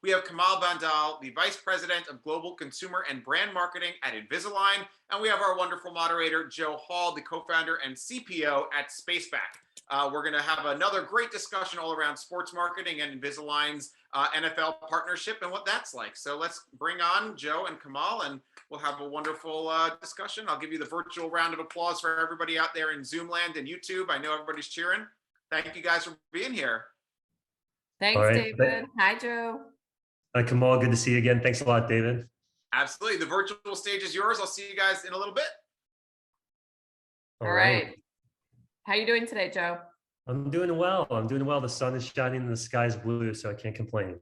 We have Kamal Bhandal, the Vice President of Global Consumer and Brand Marketing at Invisalign. And we have our wonderful moderator, Joe Hall, the co-founder and CPO at Spaceback. We're going to have another great discussion all around sports marketing and Invisalign's NFL partnership and what that's like. So let's bring on Joe and Kamal, and we'll have a wonderful discussion. I'll give you the virtual round of applause for everybody out there in Zoom land and YouTube. I know everybody's cheering. Thank you guys for being here. Thanks, David. Hi, Joe. Hi, Kamal. Good to see you again. Thanks a lot, David. Absolutely. The virtual stage is yours. I'll see you guys in a little bit. All right. How are you doing today, Joe? I'm doing well. The sun is shining and the sky's blue, so I can't complain.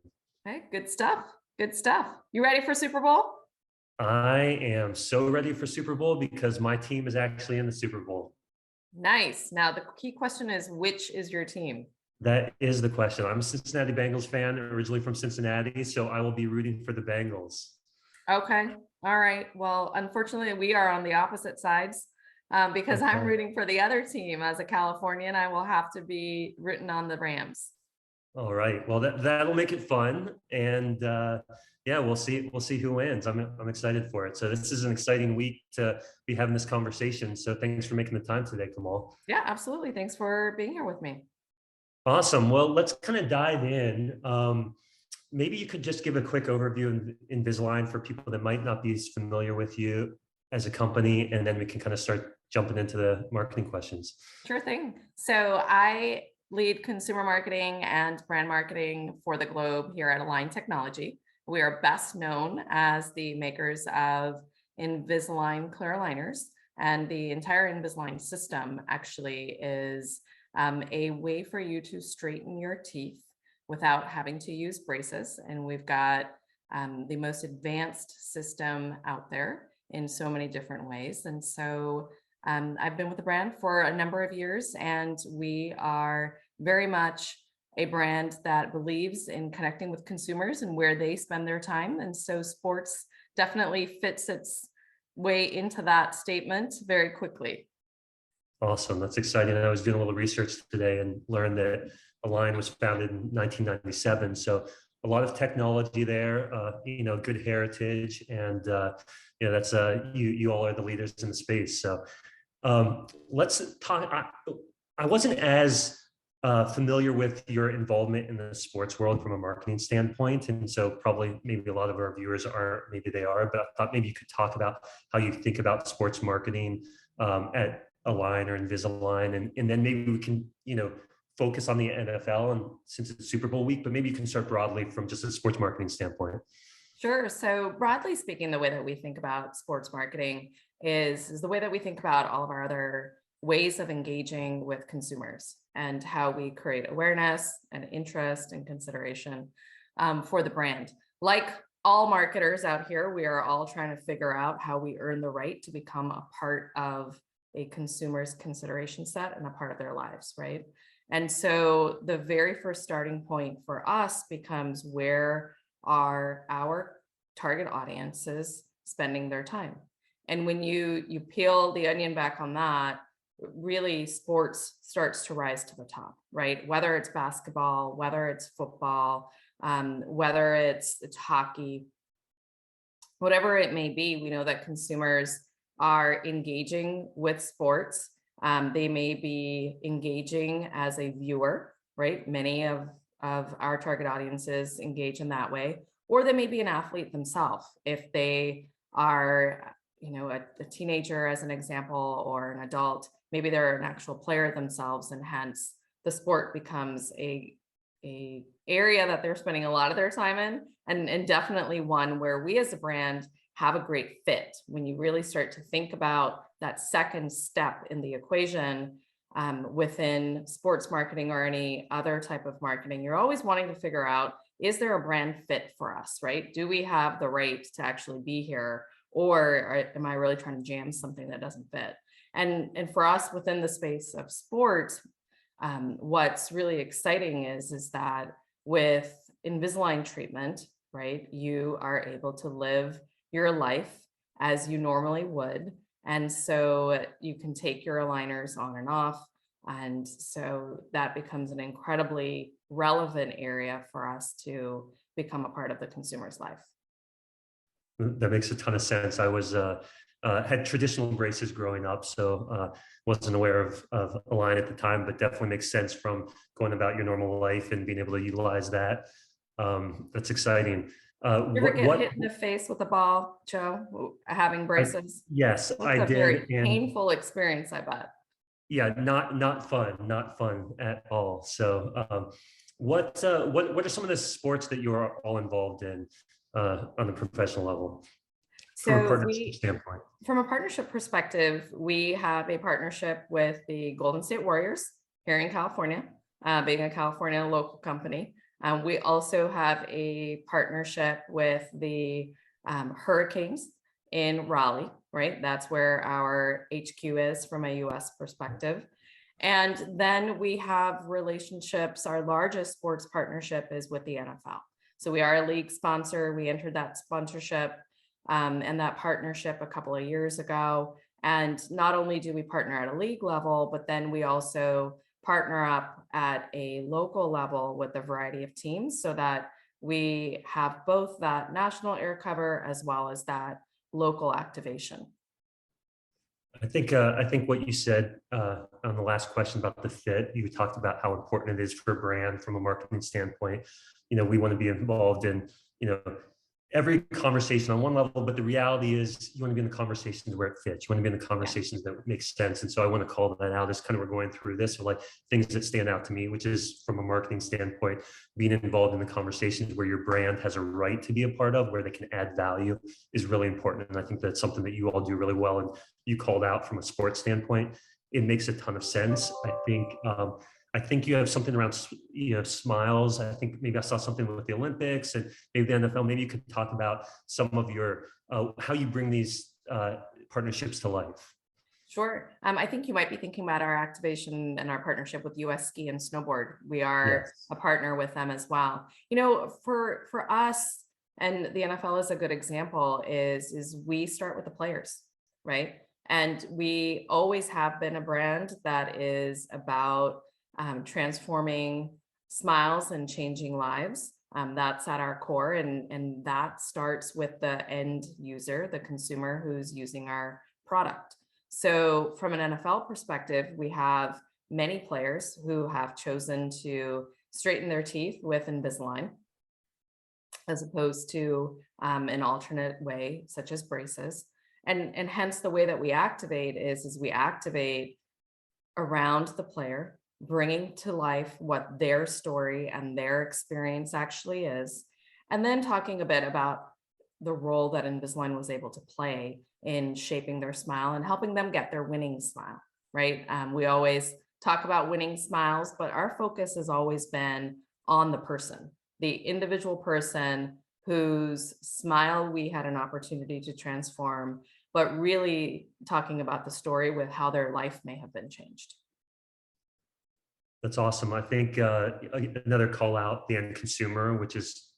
Okay, good stuff. Good stuff. You ready for Super Bowl? I am so ready for Super Bowl because my team is actually in the Super Bowl. Nice. Now, the key question is, which is your team? That is the question. I'm a Cincinnati Bengals fan, originally from Cincinnati, so I will be rooting for the Bengals. Okay. All right. Well, unfortunately, we are on the opposite sides because I'm rooting for the other team. As a Californian, I will have to be rooting on the Rams. All right. Well, that'll make it fun, and yeah, we'll see who wins. I'm excited for it. So this is an exciting week to be having this conversation. So thanks for making the time today, Kamal. Yeah, absolutely. Thanks for being here with me. Awesome. Well, let's kind of dive in. Maybe you could just give a quick overview of Invisalign for people that might not be as familiar with you as a company, and then we can kind of start jumping into the marketing questions. Sure thing. So I lead consumer marketing and brand marketing for the globe here at Align Technology. We are best known as the makers of Invisalign clear aligners, and the entire Invisalign system actually is a way for you to straighten your teeth without having to use braces. And we've got the most advanced system out there in so many different ways. And so I've been with the brand for a number of years, and we are very much a brand that believes in connecting with consumers and where they spend their time. And so sports definitely fits its way into that statement very quickly. Awesome. That's exciting. I was doing a little research today and learned that Align was founded in 1997. So a lot of technology there, good heritage, and that's you all are the leaders in the space. So let's talk. I wasn't as familiar with your involvement in the sports world from a marketing standpoint, and so probably maybe a lot of our viewers aren't. Maybe they are, but I thought maybe you could talk about how you think about sports marketing at Align or Invisalign, and then maybe we can focus on the NFL, and since it's Super Bowl week, but maybe you can start broadly from just a sports marketing standpoint. Sure. So broadly speaking, the way that we think about sports marketing is the way that we think about all of our other ways of engaging with consumers and how we create awareness and interest and consideration for the brand. Like all marketers out here, we are all trying to figure out how we earn the right to become a part of a consumer's consideration set and a part of their lives, right? And so the very first starting point for us becomes, where are our target audiences spending their time? And when you peel the onion back on that, really sports starts to rise to the top, right? Whether it's basketball, whether it's football, whether it's hockey, whatever it may be, we know that consumers are engaging with sports. They may be engaging as a viewer, right? Many of our target audiences engage in that way, or they may be an athlete themselves. If they are, a teenager as an example, or an adult, maybe they're an actual player themselves, and hence the sport becomes a area that they're spending a lot of their time in, and definitely one where we as a brand have a great fit. When you really start to think about that second step in the equation within sports marketing or any other type of marketing, you're always wanting to figure out, is there a brand fit for us, right? Do we have the right to actually be here, or am I really trying to jam something that doesn't fit? And for us within the space of sports, what's really exciting is that with Invisalign treatment, right, you are able to live your life as you normally would. And so you can take your aligners on and off. And so that becomes an incredibly relevant area for us to become a part of the consumer's life. That makes a ton of sense. I was had traditional braces growing up, so wasn't aware of Align at the time, but definitely makes sense from going about your normal life and being able to utilize that. That's exciting. You ever get hit in the face with a ball, Joe, having braces? Yes, That's I a did. very And painful experience, I bet. yeah, not fun at all. So, what are some of the sports that you are all involved in on a professional level from a So partnership standpoint? from a partnership perspective, we have a partnership with the Golden State Warriors here in California, being a California local company. We also have a partnership with the Hurricanes in Raleigh, right? That's where our HQ is from a US perspective. And then we have relationships. Our largest sports partnership is with the NFL. So we are a league sponsor. We entered that sponsorship and that partnership a couple of years ago. And not only do we partner at a league level, but then we also partner up at a local level with a variety of teams so that we have both that national air cover as well as that local activation. I think what you said on the last question about the fit, you talked about how important it is for a brand from a marketing standpoint. We want to be involved in, every conversation on one level, but the reality is you want to be in the conversations where it fits. You want to be in the conversations that make sense. And so I want to call that out as kind of we're going through this, or like things that stand out to me, which is from a marketing standpoint, being involved in the conversations where your brand has a right to be a part of, where they can add value is really important. And I think that's something that you all do really well. And you called out from a sports standpoint, it makes a ton of sense. I think you have something around, smiles. I think maybe I saw something with the Olympics and maybe the NFL. Maybe you could talk about some of your, how you bring these partnerships to life. Sure. I think you might be thinking about our activation and our partnership with US Ski and Snowboard. We are a partner with them as well. For us, and the NFL is a good example, is we start with the players, right? And we always have been a brand that is about transforming smiles and changing lives. That's at our core, and that starts with the end user, the consumer who's using our product. So from an NFL perspective, we have many players who have chosen to straighten their teeth with Invisalign, as opposed to an alternate way, such as braces. And hence the way that we activate is we activate around the player, bringing to life what their story and their experience actually is, and then talking a bit about the role that Invisalign was able to play in shaping their smile and helping them get their winning smile, right? We always talk about winning smiles, but our focus has always been on the person, the individual person whose smile we had an opportunity to transform, but really talking about the story with how their life may have been changed. That's awesome. I think another call out, the end consumer, which is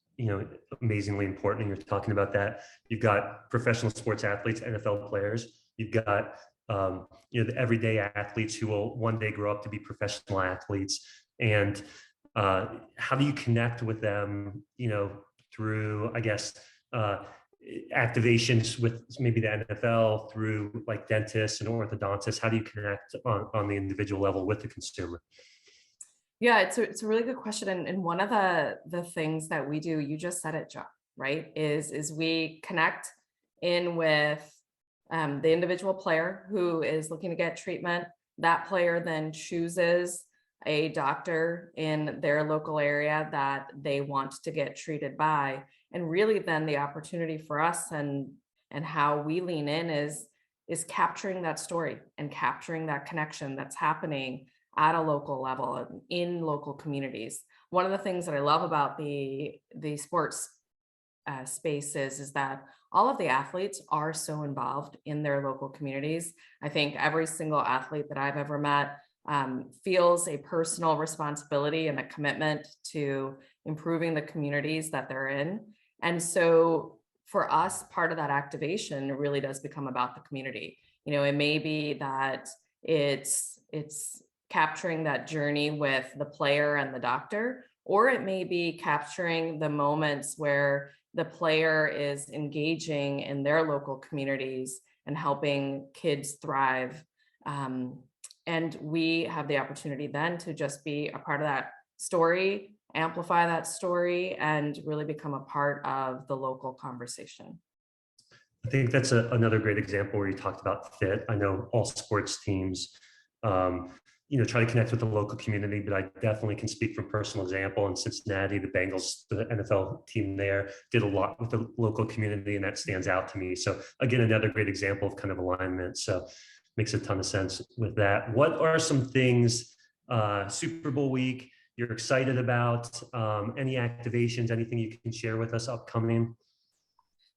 amazingly important. And you're talking about that. You've got professional sports athletes, NFL players. You've got the everyday athletes who will one day grow up to be professional athletes. And how do you connect with them? Through activations with maybe the NFL, through like dentists and orthodontists. How do you connect on the individual level with the consumer? Yeah, it's a really good question. And one of the things that we do, you just said it, Joe, right, is we connect in with the individual player who is looking to get treatment. That player then chooses a doctor in their local area that they want to get treated by. And really then the opportunity for us and how we lean in is capturing that story and capturing that connection that's happening at a local level and in local communities. One of the things that I love about the sports space is that all of the athletes are so involved in their local communities. I think every single athlete that I've ever met feels a personal responsibility and a commitment to improving the communities that they're in. And so for us, part of that activation really does become about the community. It may be that it's capturing that journey with the player and the doctor, or it may be capturing the moments where the player is engaging in their local communities and helping kids thrive. And we have the opportunity then to just be a part of that story, amplify that story, and really become a part of the local conversation. I think that's another great example where you talked about fit. I know all sports teams, try to connect with the local community, but I definitely can speak from personal example. In Cincinnati, the Bengals, the NFL team there, did a lot with the local community, and that stands out to me. So again, another great example of kind of alignment. So makes a ton of sense with that. What are some things, Super Bowl week, you're excited about? Any activations, anything you can share with us upcoming?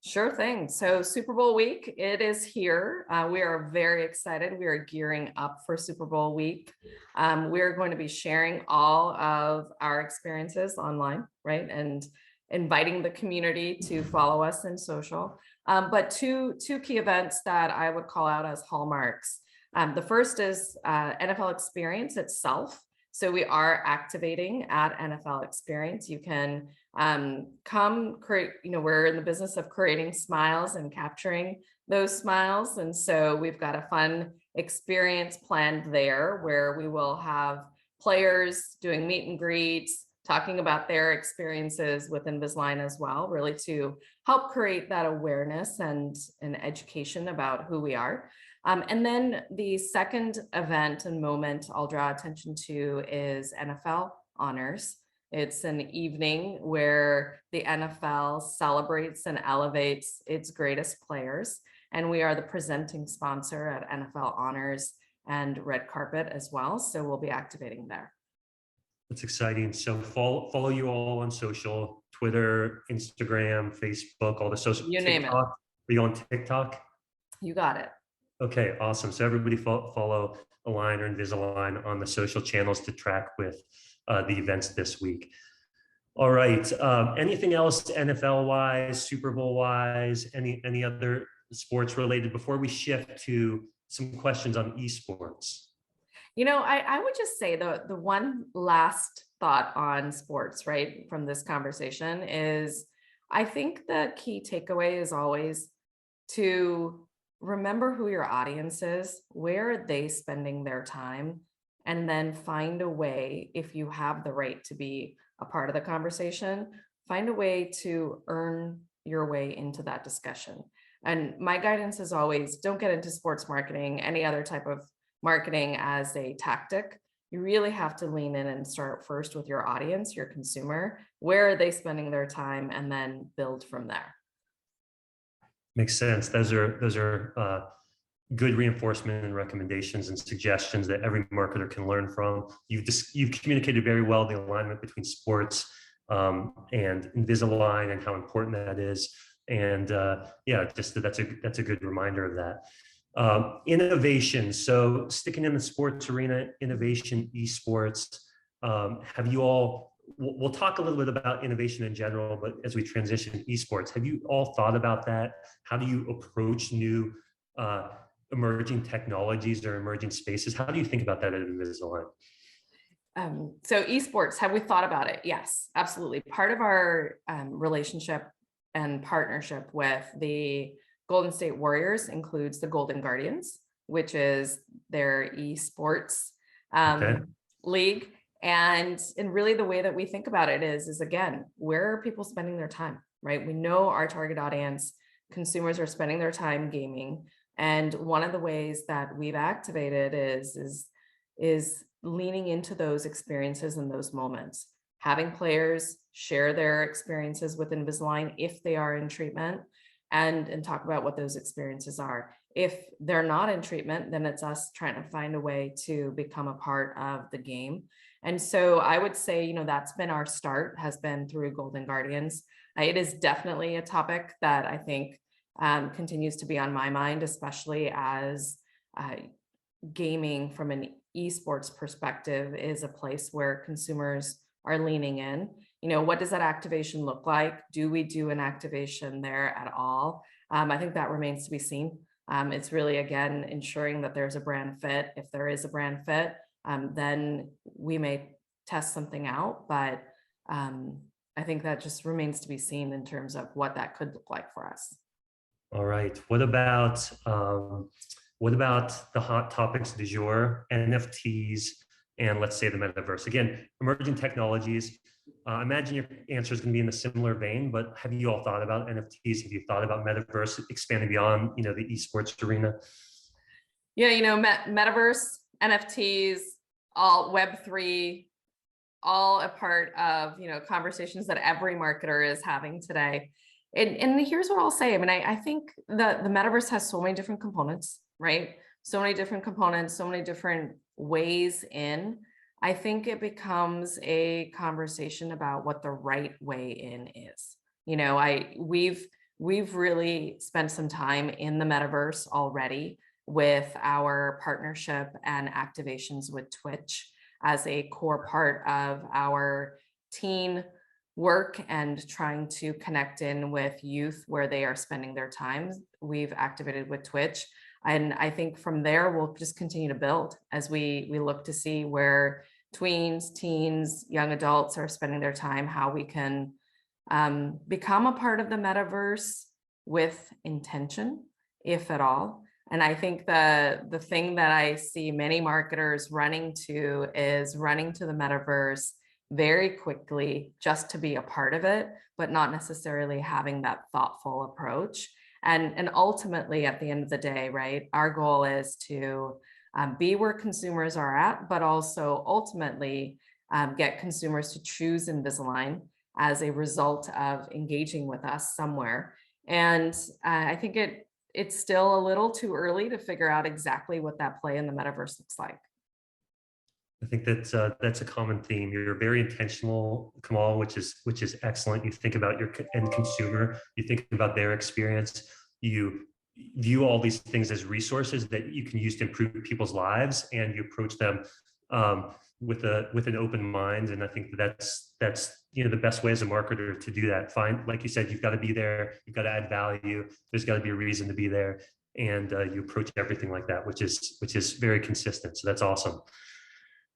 Sure thing. So Super Bowl week, it is here. We are very excited. We are gearing up for Super Bowl week. We're going to be sharing all of our experiences online, right? And inviting the community to follow us in social. But two key events that I would call out as hallmarks. The first is NFL Experience itself. So we are activating at NFL Experience. You can come create, we're in the business of creating smiles and capturing those smiles. And so we've got a fun experience planned there where we will have players doing meet and greets, talking about their experiences with Invisalign as well, really to help create that awareness and an education about who we are. And then the second event and moment I'll draw attention to is NFL Honors. It's an evening where the NFL celebrates and elevates its greatest players. And we are the presenting sponsor at NFL Honors and Red Carpet as well. So we'll be activating there. That's exciting. So follow you all on social, Twitter, Instagram, Facebook, all the social. You name it. Are you on TikTok? You got it. Okay, awesome. So everybody follow Align or Invisalign on the social channels to track with the events this week. All right. Anything else NFL wise, Super Bowl wise, any other sports related before we shift to some questions on esports? I would just say the one last thought on sports, right, from this conversation is I think the key takeaway is always to remember who your audience is, where are they spending their time, and then find a way, if you have the right to be a part of the conversation, find a way to earn your way into that discussion. And my guidance is always don't get into sports marketing, any other type of marketing as a tactic. You really have to lean in and start first with your audience, your consumer. Where are they spending their time, and then build from there. Makes sense. Those are good reinforcement and recommendations and suggestions that every marketer can learn from. You've communicated very well the alignment between sports and Invisalign and how important that is. And that's a good reminder of that. Innovation. So sticking in the sports arena, innovation, esports. Have you all? We'll talk a little bit about innovation in general, but as we transition esports, have you all thought about that? How do you approach new emerging technologies or emerging spaces? How do you think about that at Invisalign? So esports, have we thought about it? Yes, absolutely. Part of our relationship and partnership with the Golden State Warriors includes the Golden Guardians, which is their esports league. And really the way that we think about it is again, where are people spending their time, right? We know our target audience, consumers are spending their time gaming. And one of the ways that we've activated is leaning into those experiences and those moments, having players share their experiences with Invisalign if they are in treatment and talk about what those experiences are. If they're not in treatment, then it's us trying to find a way to become a part of the game. And so I would say, that's been our start, has been through Golden Guardians. It is definitely a topic that I think continues to be on my mind, especially as gaming from an esports perspective is a place where consumers are leaning in. What does that activation look like? Do we do an activation there at all? I think that remains to be seen. It's really, again, ensuring that there's a brand fit. If there is a brand fit, then we may test something out. But I think that just remains to be seen in terms of what that could look like for us. All right. What about the hot topics du jour, NFTs, and let's say the metaverse? Again, emerging technologies. I imagine your answer is going to be in a similar vein, but have you all thought about NFTs? Have you thought about metaverse expanding beyond, the esports arena? Yeah, metaverse, NFTs, all Web3, all a part of conversations that every marketer is having today. And here's what I'll say. I mean, I think the metaverse has so many different components, right? So many different components, so many different ways in. I think it becomes a conversation about what the right way in is. We've really spent some time in the metaverse already with our partnership and activations with Twitch as a core part of our teen work and trying to connect in with youth where they are spending their time. We've activated with Twitch. And I think from there, we'll just continue to build as we look to see where tweens, teens, young adults are spending their time, how we can become a part of the metaverse with intention, if at all. And I think the thing that I see many marketers running to is running to the metaverse very quickly just to be a part of it, but not necessarily having that thoughtful approach. And ultimately, at the end of the day, right, our goal is to be where consumers are at, but also ultimately get consumers to choose Invisalign as a result of engaging with us somewhere. And I think it's still a little too early to figure out exactly what that play in the metaverse looks like. I think that's a common theme. You're very intentional, Kamal, which is excellent. You think about your end consumer. You think about their experience. You view all these things as resources that you can use to improve people's lives, and you approach them with an open mind. And I think that's the best way as a marketer to do that. Like you said, you've got to be there. You've got to add value. There's got to be a reason to be there, and you approach everything like that, which is very consistent. So that's awesome.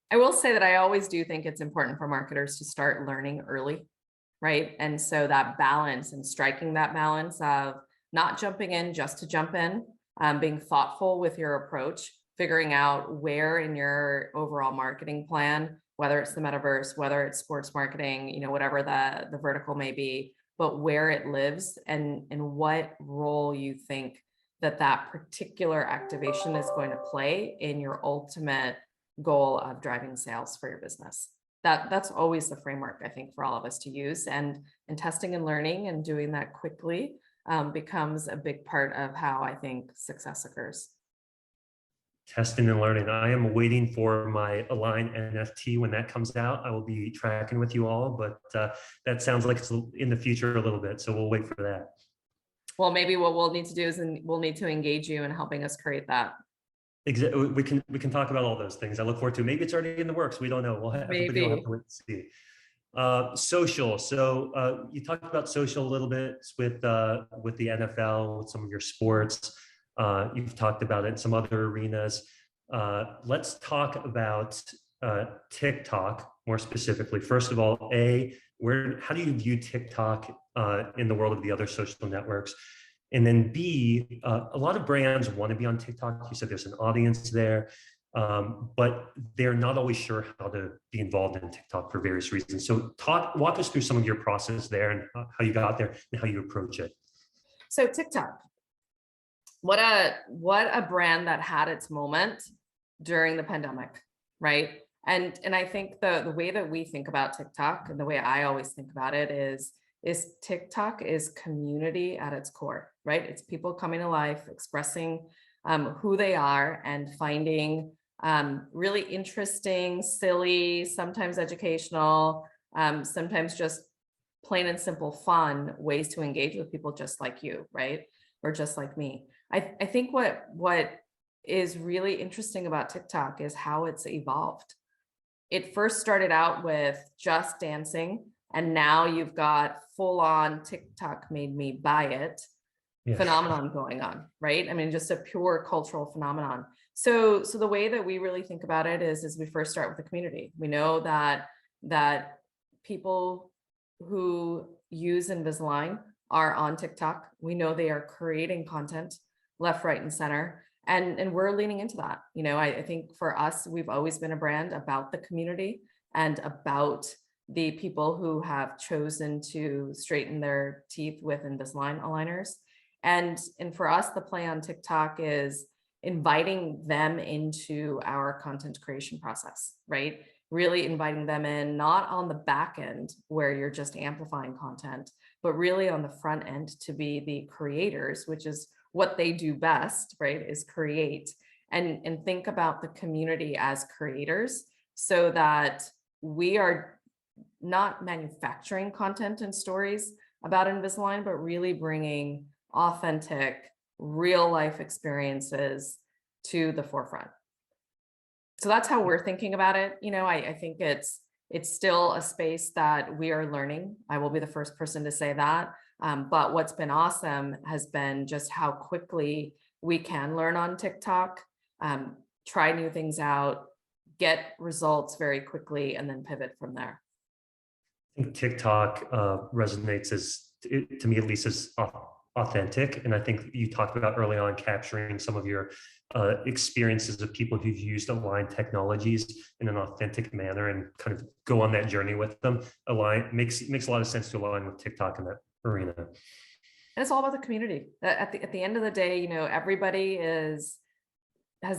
I will say that I always do think it's important for marketers to start learning early, right? And so that balance and striking that balance of not jumping in just to jump in, being thoughtful with your approach, figuring out where in your overall marketing plan, whether it's the metaverse, whether it's sports marketing, whatever the vertical may be, but where it lives and what role you think that particular activation is going to play in your ultimate goal of driving sales for your business. That's always the framework, I think, for all of us to use, and testing and learning and doing that quickly becomes a big part of how I think success occurs. Testing and learning. I am waiting for my Align NFT when that comes out. I will be tracking with you all, but that sounds like it's in the future a little bit, so we'll wait for that. Well, maybe what we'll need to do is we'll need to engage you in helping us create that. Exactly. We can talk about all those things. I look forward to. Maybe it's already in the works. We don't know. Everybody will have to wait and see. Social. So you talked about social a little bit with the NFL, with some of your sports. You've talked about it in some other arenas. Let's talk about TikTok more specifically. First of all, how do you view TikTok in the world of the other social networks? And then B, a lot of brands want to be on TikTok. You said there's an audience there, but they're not always sure how to be involved in TikTok for various reasons. So walk us through some of your process there and how you got there and how you approach it. So TikTok, what a brand that had its moment during the pandemic, right? And I think the way that we think about TikTok and the way I always think about it is TikTok is community at its core, right? It's people coming to life, expressing who they are and finding really interesting, silly, sometimes educational, sometimes just plain and simple fun ways to engage with people just like you, right? Or just like me. I think what is really interesting about TikTok is how it's evolved. It first started out with just dancing, and now you've got full on TikTok made me buy it phenomenon going on, right? I mean, just a pure cultural phenomenon. So the way that we really think about it is we first start with the community. We know that people who use Invisalign are on TikTok. We know they are creating content left, right, and center. And we're leaning into that. You know, I think for us, we've always been a brand about the community and about the people who have chosen to straighten their teeth with Invisalign aligners. And for us, the play on TikTok is inviting them into our content creation process, right? Really inviting them in, not on the back end where you're just amplifying content, but really on the front end to be the creators, which is what they do best, right? Is create and think about the community as creators so that we are not manufacturing content and stories about Invisalign, but really bringing authentic, real life experiences to the forefront. So that's how we're thinking about it. You know, I think it's still a space that we are learning. I will be the first person to say that. But what's been awesome has been just how quickly we can learn on TikTok, try new things out, get results very quickly, and then pivot from there. I think TikTok resonates to me at least, as authentic. And I think you talked about early on capturing some of your experiences of people who've used aligned technologies in an authentic manner and kind of go on that journey with them. Makes a lot of sense to align with TikTok in that arena. And it's all about the community. At the end of the day, you know, everybody has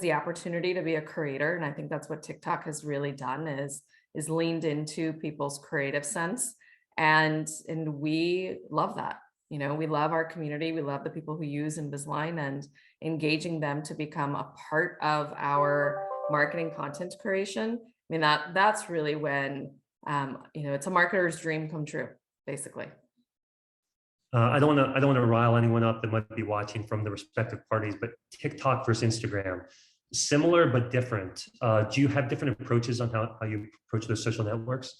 the opportunity to be a creator. And I think that's what TikTok has really done is leaned into people's creative sense. And we love that. You know, we love our community. We love the people who use Invisalign and engaging them to become a part of our marketing content creation. I mean, that's really when, you know, it's a marketer's dream come true, basically. I don't want to rile anyone up that might be watching from the respective parties, but TikTok versus Instagram, similar but different. Do you have different approaches on how you approach those social networks?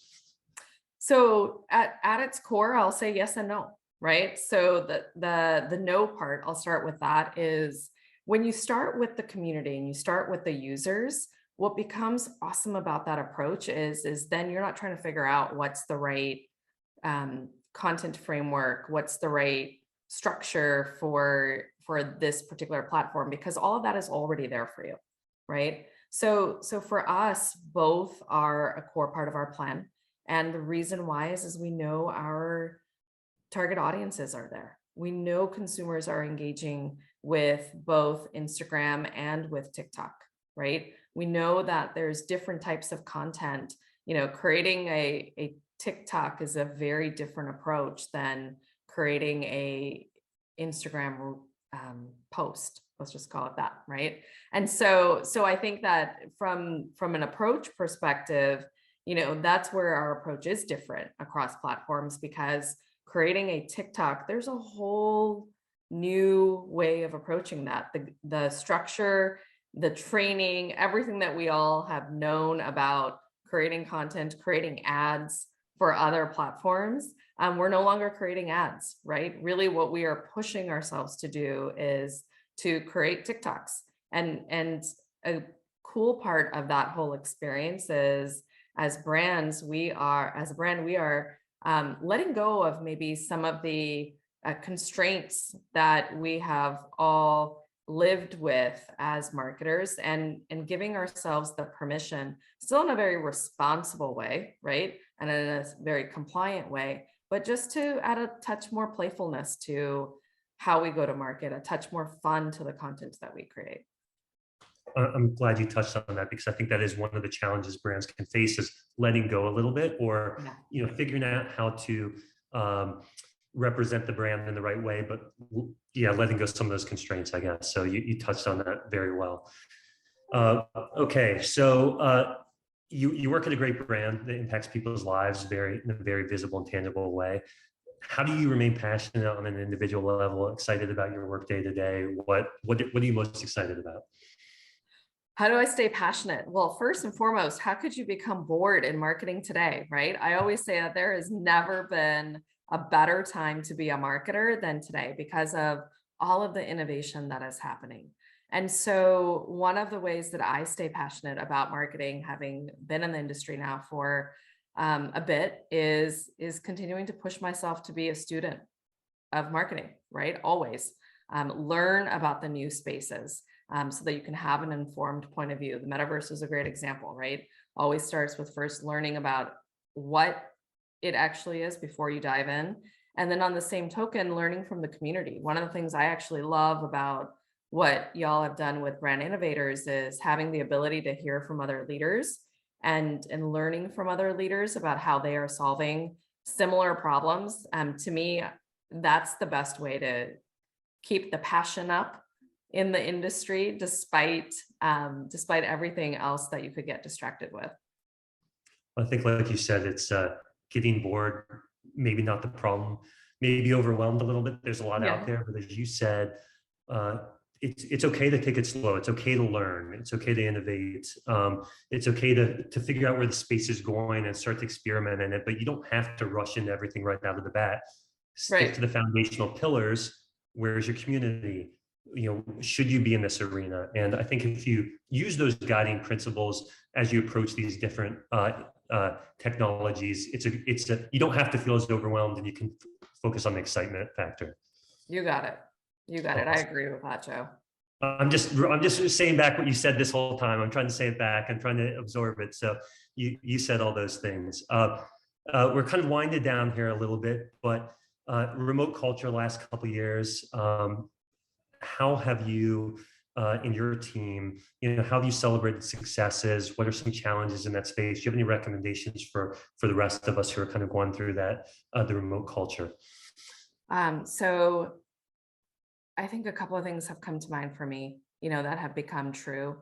So at its core, I'll say yes and no, right? So the no part, I'll start with that, is when you start with the community and you start with the users, what becomes awesome about that approach is then you're not trying to figure out what's the right content framework, what's the right structure for this particular platform, because all of that is already there for you, right? So for us, both are a core part of our plan. And the reason why is we know our target audiences are there. We know consumers are engaging with both Instagram and with TikTok, right? We know that there's different types of content. You know, creating a TikTok is a very different approach than creating a Instagram post. Let's just call it that, right? And so I think that from an approach perspective, you know, that's where our approach is different across platforms, because creating a TikTok, there's a whole new way of approaching that. The structure, the training, everything that we all have known about creating content, creating ads for other platforms. We're no longer creating ads, right? Really what we are pushing ourselves to do is to create TikToks. And a cool part of that whole experience is as a brand, we are letting go of maybe some of the constraints that we have all lived with as marketers, and giving ourselves the permission, still in a very responsible way, right? And in a very compliant way, but just to add a touch more playfulness to how we go to market, a touch more fun to the content that we create. I'm glad you touched on that, because I think that is one of the challenges brands can face, is letting go a little bit, or you know, figuring out how to represent the brand in the right way, but yeah, letting go some of those constraints, I guess. So you touched on that very well. Okay, so you work at a great brand that impacts people's lives in a very visible and tangible way. How do you remain passionate on an individual level, excited about your work day to day? What are you most excited about? How do I stay passionate? Well, first and foremost, how could you become bored in marketing today, right? I always say that there has never been a better time to be a marketer than today, because of all of the innovation that is happening. And so one of the ways that I stay passionate about marketing, having been in the industry now for a bit is continuing to push myself to be a student of marketing, right? Always learn about the new spaces so that you can have an informed point of view. The metaverse is a great example, right? Always starts with first learning about what it actually is before you dive in. And then on the same token, learning from the community. One of the things I actually love about what y'all have done with Brand Innovators is having the ability to hear from other leaders and learning from other leaders about how they are solving similar problems. To me, that's the best way to keep the passion up in the industry, despite everything else that you could get distracted with. I think, like you said, it's getting bored, maybe not the problem, maybe overwhelmed a little bit. There's a lot out there, but as you said, it's okay to take it slow. It's okay to learn. It's okay to innovate. It's okay to figure out where the space is going and start to experiment in it, but you don't have to rush into everything right out of the bat. Stick to the foundational pillars. Where's your community? Should you be in this arena? And I think if you use those guiding principles as you approach these different technologies, you don't have to feel as overwhelmed, and you can focus on the excitement factor. You got it. I agree with that, Joe. I'm just saying back what you said this whole time. I'm trying to say it back. I'm trying to absorb it. So you said all those things. We're kind of winding down here a little bit, but remote culture last couple of years. How have you, in your team, how have you celebrated successes? What are some challenges in that space? Do you have any recommendations for the rest of us who are kind of going through that, the remote culture? So I think a couple of things have come to mind for me, that have become true.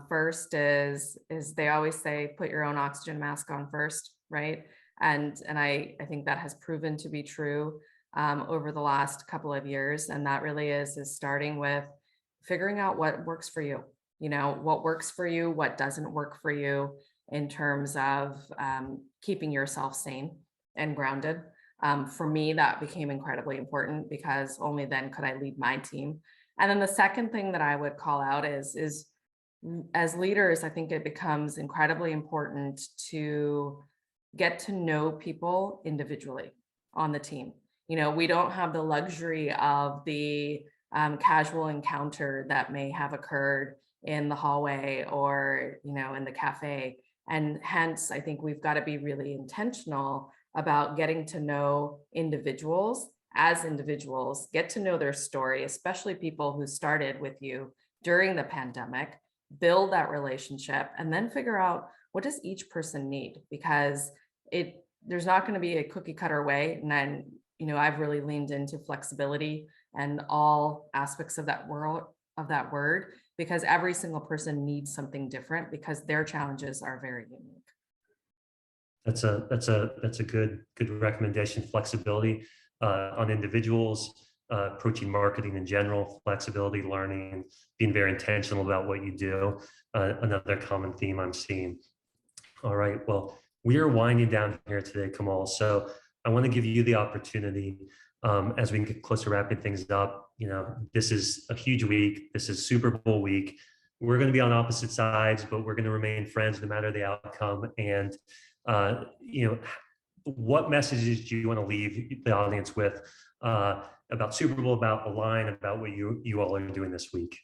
First is they always say, put your own oxygen mask on first, right? And I think that has proven to be true over the last couple of years. And that really is starting with figuring out what works for you, what works for you, what doesn't work for you in terms of keeping yourself sane and grounded. For me, that became incredibly important because only then could I lead my team. And then the second thing that I would call out is as leaders, I think it becomes incredibly important to get to know people individually on the team. We don't have the luxury of the casual encounter that may have occurred in the hallway or, in the cafe. And hence, I think we've got to be really intentional about getting to know individuals as individuals, get to know their story, especially people who started with you during the pandemic, build that relationship, and then figure out what does each person need, because there's not going to be a cookie cutter way. And then, I've really leaned into flexibility and all aspects of that word, because every single person needs something different because their challenges are very unique. That's a good recommendation. Flexibility on individuals, approaching marketing in general, flexibility, learning, being very intentional about what you do. Another common theme I'm seeing. All right, well, we are winding down here today, Kamal. So I want to give you the opportunity as we get close to wrapping things up. This is a huge week. This is Super Bowl week. We're going to be on opposite sides, but we're going to remain friends no matter the outcome. And what messages do you want to leave the audience with about Super Bowl, about Align, about what you all are doing this week?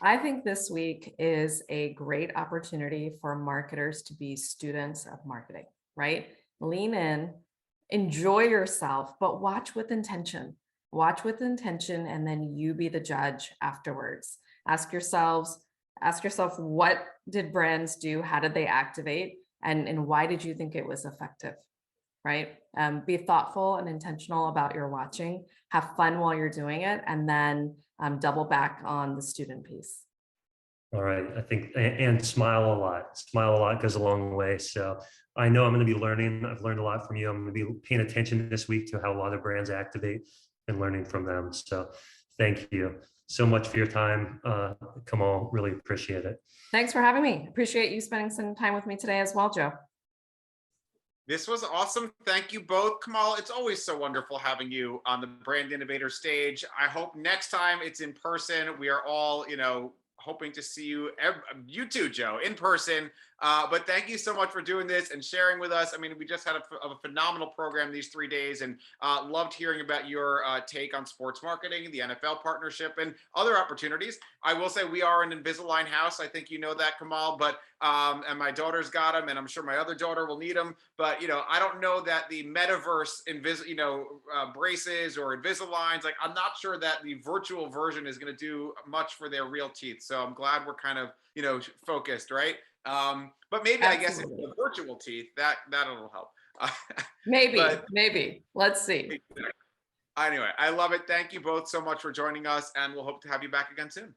I think this week is a great opportunity for marketers to be students of marketing, right? Lean in, enjoy yourself, but watch with intention. Watch with intention, and then you be the judge afterwards. Ask yourself, what did brands do? How did they activate? And why did you think it was effective, right? Be thoughtful and intentional about your watching. Have fun while you're doing it, and then double back on the student piece. All right, I think, and smile a lot. Smile a lot goes a long way. So I know I'm going to be learning. I've learned a lot from you. I'm going to be paying attention this week to how a lot of brands activate and learning from them. So thank you so much for your time, Kamal. Really appreciate it. Thanks for having me. Appreciate you spending some time with me today as well, Joe. This was awesome. Thank you both. Kamal, it's always so wonderful having you on the Brand Innovator stage. I hope next time it's in person. We are all, hoping to see you, you too, Joe, in person But thank you so much for doing this and sharing with us. I mean, we just had a phenomenal program these 3 days, and loved hearing about your take on sports marketing, the NFL partnership, and other opportunities. I will say we are an Invisalign house. I think you know that, Kamal, but and my daughter's got them, and I'm sure my other daughter will need them. But I don't know that the Metaverse braces or Invisaligns. Like, I'm not sure that the virtual version is going to do much for their real teeth. So I'm glad we're kind of focused, right? But maybe Absolutely. I guess if the virtual teeth, that'll help. Maybe. Let's see. Anyway, I love it. Thank you both so much for joining us, and we'll hope to have you back again soon.